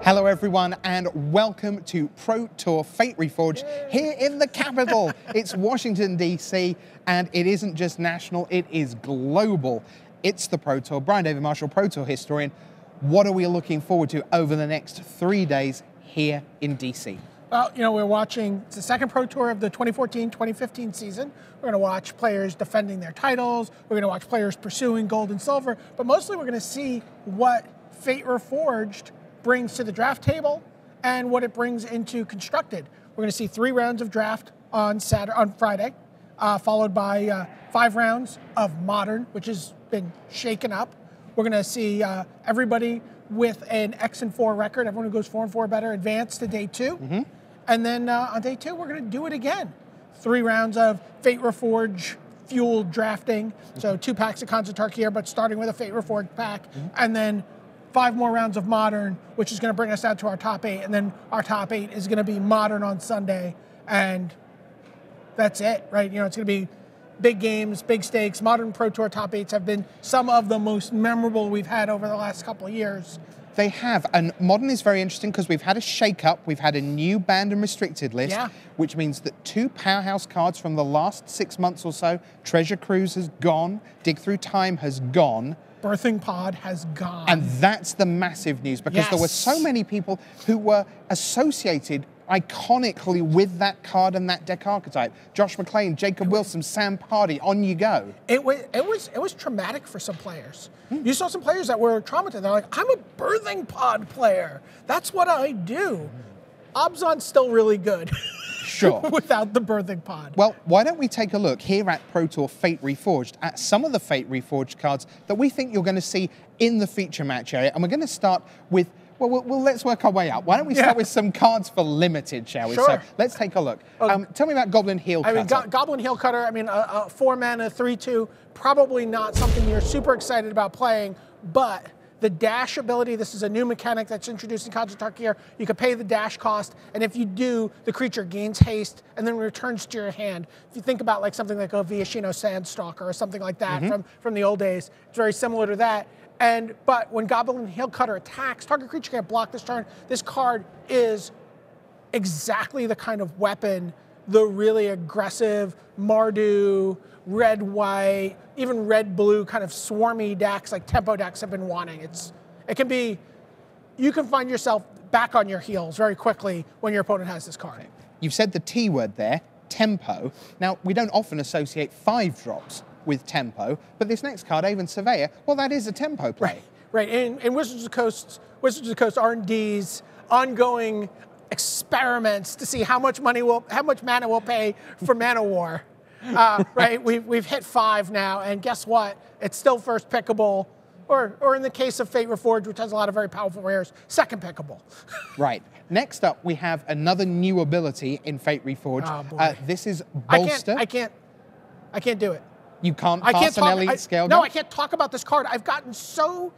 Hello everyone and welcome to Pro Tour Fate Reforged here in the capital. It's Washington DC and it isn't just national, it is global. It's the Pro Tour. Brian David-Marshall, Pro Tour historian. What are we looking forward to over the next 3 days here in DC? Well, you know, we're watching, it's the second Pro Tour of the 2014-2015 season. We're going to watch players defending their titles. We're going to watch players pursuing gold and silver. But mostly we're going to see what Fate Reforged brings to the draft table and what it brings into constructed. We're going to see 3 rounds of draft on Friday, followed by 5 rounds of modern, which has been shaken up. We're going to see everybody with an X and 4 record. Everyone who goes 4 and 4 better advance to day 2. And then on day 2, we're going to do it again. 3 rounds of Fate Reforged fueled drafting. So 2 packs of Khans of Tarkir, but starting with a Fate Reforged pack. And then 5 more rounds of modern, which is going to bring us out to our top 8. And then our top 8 is going to be modern on Sunday. And that's it, right? You know, it's going to be big games, big stakes. Modern Pro Tour top 8s have been some of the most memorable we've had over the last couple of years. They have, and modern is very interesting because we've had a shake-up, we've had a new banned and restricted list, which means that 2 powerhouse cards from the last 6 months or so, Treasure Cruise has gone, Dig Through Time has gone, Birthing Pod has gone. And that's the massive news because there were so many people who were associated iconically with that card and that deck archetype. Josh McClain, Jacob Wilson, Sam Pardy, on you go. It was traumatic for some players. You saw some players that were traumatized. They're like, I'm a Birthing Pod player. That's what I do. Obzon's still really good. Sure. Without the Birthing Pod. Well, why don't we take a look here at Pro Tour Fate Reforged at some of the Fate Reforged cards that we think you're going to see in the feature match area. And we're going to start with, well, let's work our way out. Why don't we start with some cards for limited, shall we? Sure. So let's take a look. Tell me about Goblin Heel Cutter. I mean, Goblin Heel Cutter, I mean, a 4 mana, 3/2, probably not something you're super excited about playing, but the dash ability, this is a new mechanic that's introduced in Khans of Tarkir. You can pay the dash cost, and if you do, the creature gains haste and then returns to your hand. If you think about like something like a Viashino Sandstalker or something like that from the old days, it's very similar to that. But when Goblin Heel Cutter attacks, target creature can't block this turn. This card is exactly the kind of weapon the really aggressive Mardu, red-white, even red-blue kind of swarmy decks, like tempo decks, have been wanting. It can be, you can find yourself back on your heels very quickly when your opponent has this card. You've said the T word there, tempo. Now, we don't often associate 5-drops with tempo, but this next card, Aven Surveyor, well, that is a tempo play. Right. In Wizards of the Coast R&D's ongoing experiments to see how much mana we'll pay for Mana War. Right, we've hit 5 now, and guess what? It's still first pickable, or in the case of Fate Reforged, which has a lot of very powerful rares, second pickable. Right. Next up, we have another new ability in Fate Reforged. Oh, boy. This is Bolster. I can't do it. You can't pass an elite scale? No, I can't talk about this card. I've gotten so,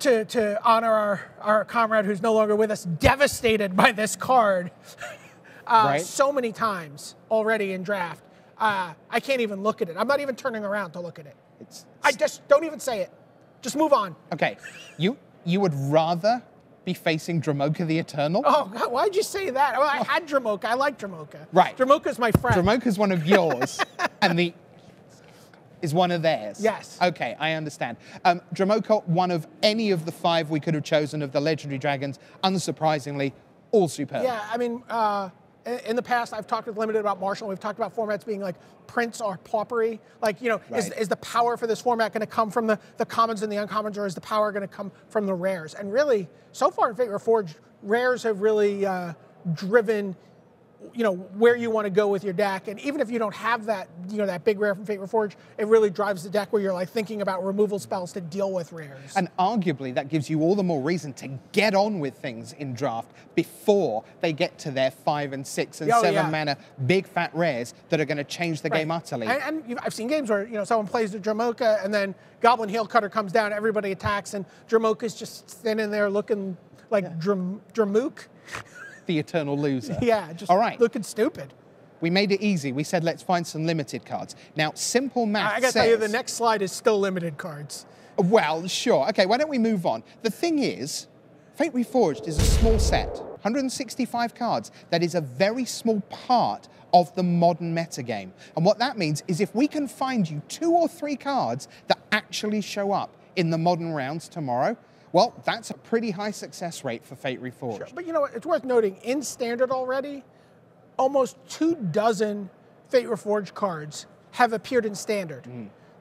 to honor our comrade who's no longer with us, devastated by this card so many times already in draft. I can't even look at it. I'm not even turning around to look at it. I just don't even say it. Just move on. Okay, you would rather be facing Dromoka the Eternal? Oh, God, why'd you say that? Oh, I had Dromoka. I like Dromoka. Right. Dromoka's my friend. Dromoka's one of yours, and the is one of theirs. Yes. Okay, I understand. Dromoka, one of any of the 5 we could have chosen of the legendary dragons, unsurprisingly, all superb. Yeah, I mean, in the past, I've talked with Limited about Marshall. We've talked about formats being like Prince or Paupery. Like, you know, is the power for this format going to come from the commons and the uncommons, or is the power going to come from the rares? And really, so far in Fate Reforged, rares have really driven, you know, where you want to go with your deck. And even if you don't have that, you know, that big rare from Fate Reforged, it really drives the deck where you're like thinking about removal spells to deal with rares. And arguably that gives you all the more reason to get on with things in draft before they get to their 5 and 6 and 7 mana big fat rares that are going to change the game utterly. And I've seen games where, you know, someone plays the Dromoka and then Goblin Heel Cutter comes down, everybody attacks, and Dromoka's just standing there looking like Dromook. The eternal loser. Yeah, just looking stupid. We made it easy. We said, let's find some limited cards. Now, simple math I gotta tell you, the next slide is still limited cards. Well, sure. Okay, why don't we move on? The thing is, Fate Reforged is a small set, 165 cards, that is a very small part of the modern metagame. And what that means is if we can find you 2 or 3 cards that actually show up in the modern rounds tomorrow, well, that's a pretty high success rate for Fate Reforged. Sure. But you know what, it's worth noting, in Standard already, almost 24 Fate Reforged cards have appeared in Standard.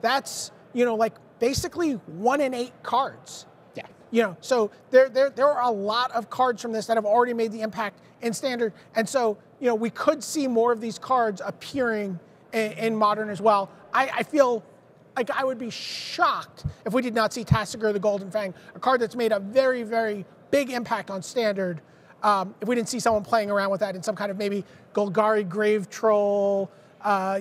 That's, you know, like basically 1 in 8 cards. Yeah. You know, so there are a lot of cards from this that have already made the impact in Standard. And so, you know, we could see more of these cards appearing in Modern as well. I feel like I would be shocked if we did not see Tassiger the Golden Fang, a card that's made a very, very big impact on Standard. If we didn't see someone playing around with that in some kind of maybe Golgari Grave Troll,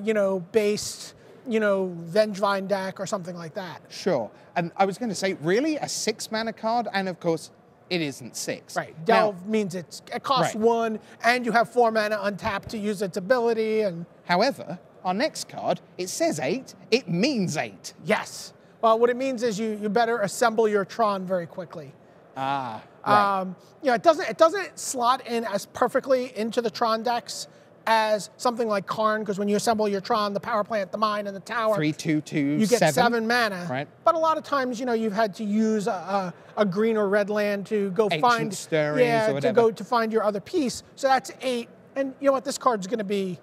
you know, based, you know, Vengevine deck or something like that. Sure. And I was going to say, really, a 6-mana card? And of course, it isn't 6. Right. Delve means it costs 1, and you have 4 mana untapped to use its ability. And however, our next card, it says 8, it means 8. Yes. Well, what it means is you better assemble your Tron very quickly. Ah, right. You know, it doesn't slot in as perfectly into the Tron decks as something like Karn, because when you assemble your Tron, the power plant, the mine, and the tower, 3/2/2, you get 7. 7 mana. Right. But a lot of times, you know, you've had to use a green or red land to go find stirrings or whatever. to find your other piece. So that's 8. And you know what? This card's going to be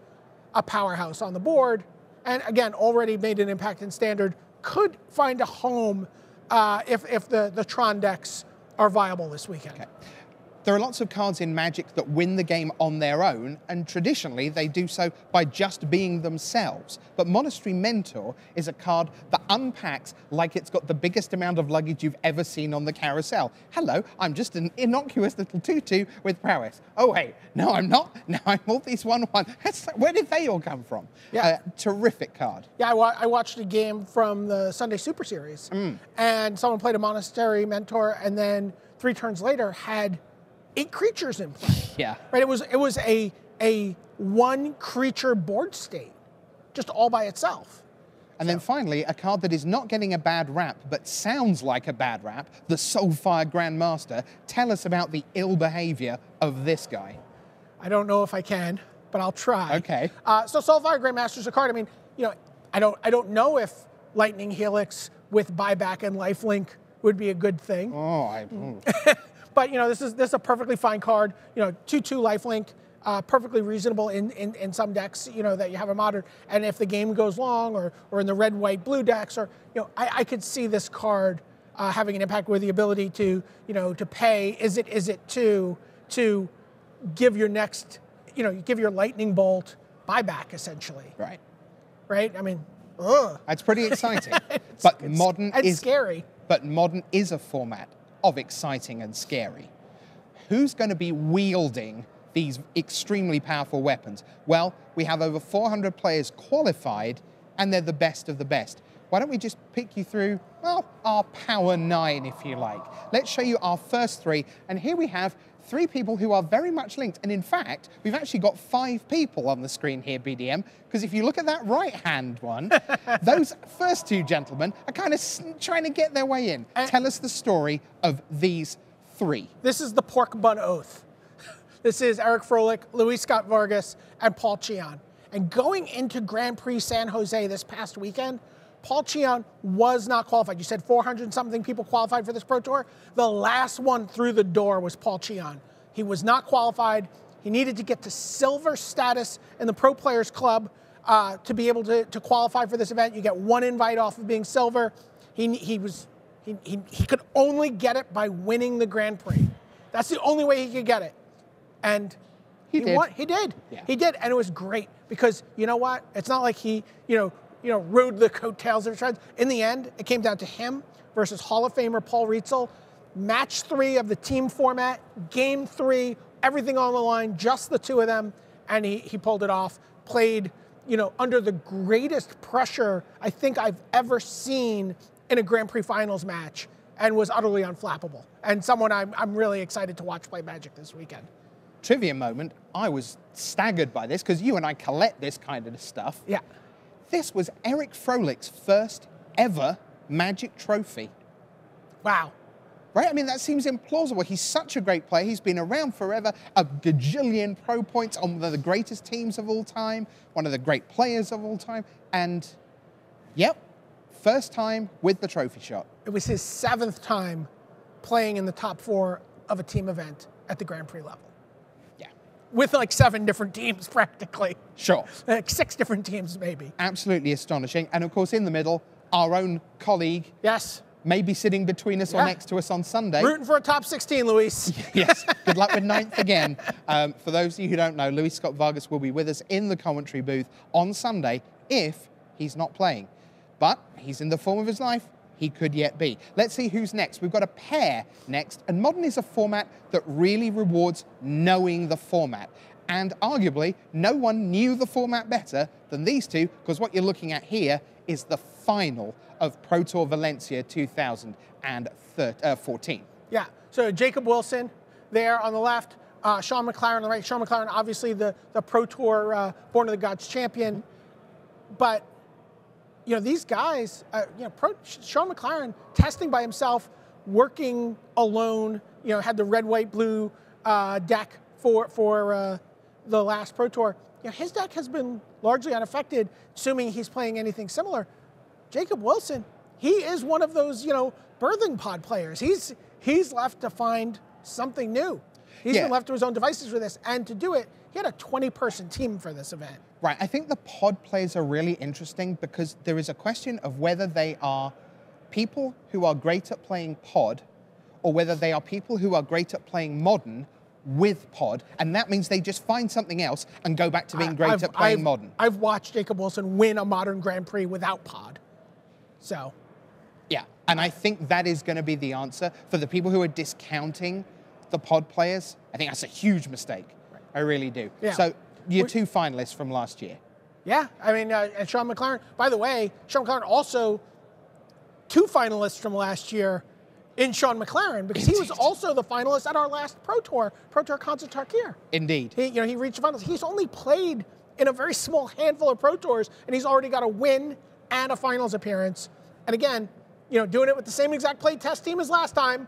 a powerhouse on the board. And again, already made an impact in Standard. Could find a home if the Tron decks are viable this weekend. Okay. There are lots of cards in Magic that win the game on their own, and traditionally they do so by just being themselves. But Monastery Mentor is a card that unpacks like it's got the biggest amount of luggage you've ever seen on the carousel. Hello, I'm just an innocuous little tutu with prowess. Oh, hey, no, I'm not. Now I'm all these 1/1. Where did they all come from? Yeah. Terrific card. Yeah, I watched a game from the Sunday Super Series, and someone played a Monastery Mentor, and then 3 turns later had 8 creatures in play. Yeah. Right. It was a 1 creature board state, just all by itself. And then finally, a card that is not getting a bad rap, but sounds like a bad rap, the Soulfire Grandmaster. Tell us about the ill behavior of this guy. I don't know if I can, but I'll try. Okay. So Soulfire Grandmaster is a card. I mean, you know, I don't know if Lightning Helix with buyback and lifelink would be a good thing. But you know, this is a perfectly fine card. You know, 2/2 lifelink, perfectly reasonable in some decks. You know, that you have a modern. And if the game goes long, or in the red, white, blue decks, or you know, I could see this card having an impact with the ability to to pay. Is it to give your next, you know, give your lightning bolt buyback essentially. Right. Right. I mean, ugh. That's pretty exciting. But modern is scary. But modern is a format of exciting and scary. Who's going to be wielding these extremely powerful weapons? Well, we have over 400 players qualified, and they're the best of the best. Why don't we just pick you through, well, our Power 9, if you like. Let's show you our first 3, and here we have 3 people who are very much linked, and in fact, we've actually got 5 people on the screen here, BDM, because if you look at that right-hand one, those first 2 gentlemen are kind of trying to get their way in. Tell us the story of these 3. This is the pork bun oath. This is Eric Froelich, Luis Scott Vargas, and Paul Cheon. And going into Grand Prix San Jose this past weekend, Paul Cheon was not qualified. You said 400-something people qualified for this Pro Tour. The last one through the door was Paul Cheon. He was not qualified. He needed to get to silver status in the Pro Players Club to be able to qualify for this event. You get 1 invite off of being silver. He could only get it by winning the Grand Prix. That's the only way he could get it. And he did. He did. Yeah. He did, and it was great because you know what? It's not like he rode the coattails of his friends. In the end, it came down to him versus Hall of Famer Paul Rietzel. Match 3 of the team format, game 3, everything on the line, just the 2 of them, and he pulled it off. Played, you know, under the greatest pressure I think I've ever seen in a Grand Prix Finals match, and was utterly unflappable. And someone I'm really excited to watch play Magic this weekend. Trivia moment, I was staggered by this, because you and I collect this kind of stuff. Yeah. This was Eric Froelich's first ever Magic trophy. Wow. Right? I mean, that seems implausible. He's such a great player. He's been around forever, a gajillion pro points on one of the greatest teams of all time, one of the great players of all time, and yep, first time with the trophy shot. It was his 7th time playing in the top 4 of a team event at the Grand Prix level. Yeah. With like 7 different teams practically. Sure. Like 6 different teams maybe. Absolutely astonishing. And of course, in the middle, our own colleague. Yes. Maybe sitting between us or next to us on Sunday. Rooting for a top 16, Luis. Yes, good luck with 9th again. For those of you who don't know, Luis Scott Vargas will be with us in the commentary booth on Sunday if he's not playing. But he's in the form of his life. He could yet be. Let's see who's next. We've got a pair next, and Modern is a format that really rewards knowing the format. And arguably, no one knew the format better than these two, because what you're looking at here is the final of Pro Tour Valencia 2014. Yeah, so Jacob Wilson there on the left, Sean McLaren on the right. Sean McLaren, obviously the Pro Tour Born of the Gods champion. But, you know, these guys, Sean McLaren testing by himself, working alone, you know, had the red, white, blue deck for the last Pro Tour. You know, his deck has been largely unaffected, assuming he's playing anything similar. Jacob Wilson, he is one of those, you know, birthing pod players. He's left to find something new. He's been left to his own devices for this, and to do it, he had a 20-person team for this event. Right, I think the pod players are really interesting because there is a question of whether they are people who are great at playing pod or whether they are people who are great at playing modern with pod, and that means they just find something else and go back to being great at playing modern. I've watched Jacob Wilson win a modern Grand Prix without pod. So, yeah, and I think that is going to be the answer for the people who are discounting the pod players. I think that's a huge mistake. Right. I really do. Yeah. So, your 2 finalists from last year. Yeah, I mean, and Sean McLaren, by the way, Sean McLaren also 2 finalists from last year in Sean McLaren, because he was also the finalist at our last Pro Tour Concert Tarkir. Indeed. He reached the finals. He's only played in a very small handful of Pro Tours, and he's already got a win and a finals appearance. And again, you know, doing it with the same exact play test team as last time.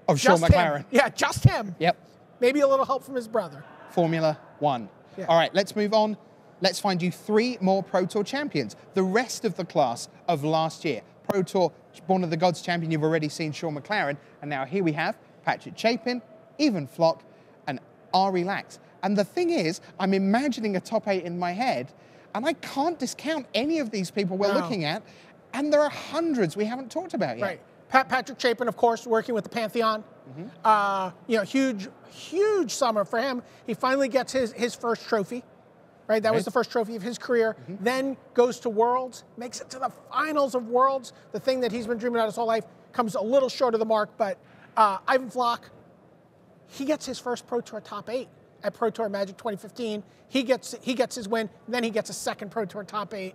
Of Sean McLaren. Yeah, just him. Yep. Maybe a little help from his brother. Formula 1. Yeah. All right, let's move on. Let's find you 3 more Pro Tour champions. The rest of the class of last year. Pro Tour Born of the Gods champion, you've already seen Sean McLaren. And now here we have Patrick Chapin, Even Flock, and Ari Lax. And the thing is, I'm imagining a top 8 in my head, and I can't discount any of these people we're looking at. And there are hundreds we haven't talked about yet. Right. Patrick Chapin, of course, working with the Pantheon. You know, huge summer for him. He finally gets his first trophy. Right, that was the first trophy of his career. Then goes to Worlds, makes it to the finals of Worlds. The thing that he's been dreaming about his whole life comes a little short of the mark. But Ivan Flock, he gets his first Pro Tour top 8 at Pro Tour Magic 2015. He gets his win. Then he gets a second Pro Tour top 8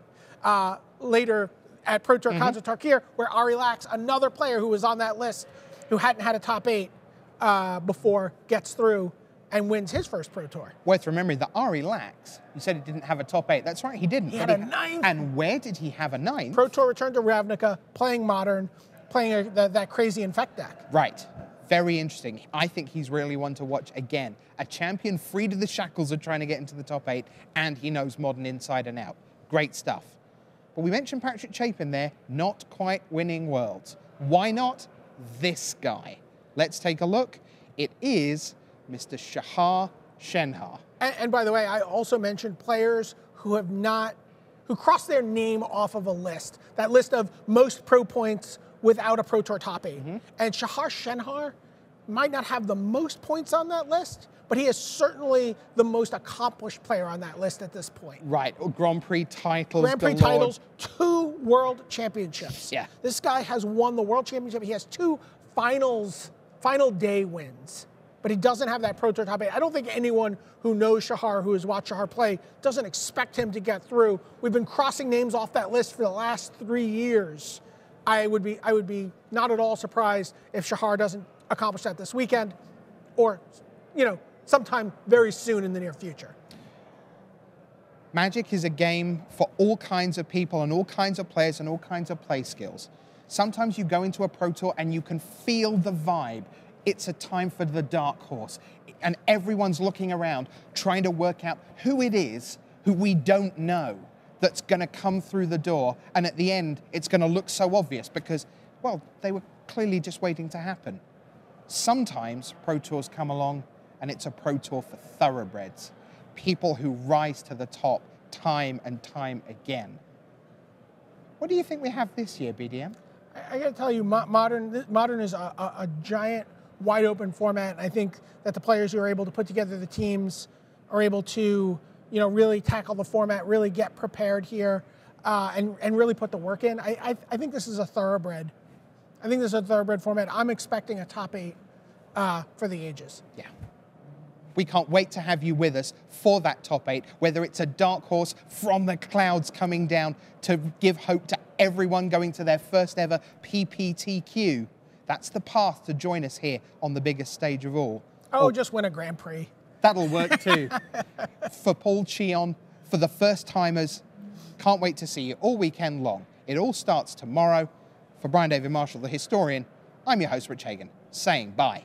later at Pro Tour Concert Tarkir, where Ari Lax, another player who was on that list, who hadn't had a top 8 before, gets through and wins his first Pro Tour. Worth remembering that Ari Lax, you said he didn't have a top 8. That's right, he didn't. He had a 9th. And where did he have a 9th? Pro Tour returned to Ravnica, playing Modern, playing that crazy Infect deck. Right. Very interesting. I think he's really one to watch again. A champion freed of the shackles of trying to get into the top 8, and he knows Modern inside and out. Great stuff. But we mentioned Patrick Chapin there, not quite winning Worlds. Why not this guy? Let's take a look. It is Mr. Shahar Shenhar. And by the way, I also mentioned players who crossed their name off of a list, that list of most pro points without a Pro Tour top 8. And Shahar Shenhar might not have the most points on that list, but he is certainly the most accomplished player on that list at this point. Right, Grand Prix titles. Grand Prix titles, 2 World Championships. Yeah. This guy has won the World Championship. He has 2 final day wins, but he doesn't have that Pro Tour top 8. I don't think anyone who knows Shahar, who has watched Shahar play, doesn't expect him to get through. We've been crossing names off that list for the last 3 years. I would be not at all surprised if Shahar doesn't accomplish that this weekend, or, you know, sometime very soon in the near future. Magic is a game for all kinds of people and all kinds of players and all kinds of play skills. Sometimes you go into a Pro Tour and you can feel the vibe. It's a time for the dark horse. And everyone's looking around, trying to work out who it is who we don't know that's going to come through the door. And at the end, it's going to look so obvious because, well, they were clearly just waiting to happen. Sometimes Pro Tours come along and it's a Pro Tour for thoroughbreds. People who rise to the top time and time again. What do you think we have this year, BDM? I got to tell you, Modern is a giant, wide open format. I think that the players who are able to put together the teams are able to, really tackle the format, really get prepared here, and really put the work in. I think this is a thoroughbred. I think this is a thoroughbred format. I'm expecting a top 8 for the ages. Yeah. We can't wait to have you with us for that top 8, whether it's a dark horse from the clouds coming down to give hope to everyone going to their first ever PPTQ. That's the path to join us here on the biggest stage of all. Oh, just win a Grand Prix. That'll work too. For Paul Cheon, for the first timers, can't wait to see you all weekend long. It all starts tomorrow. For Brian David-Marshall, the historian, I'm your host, Rich Hagon, saying bye.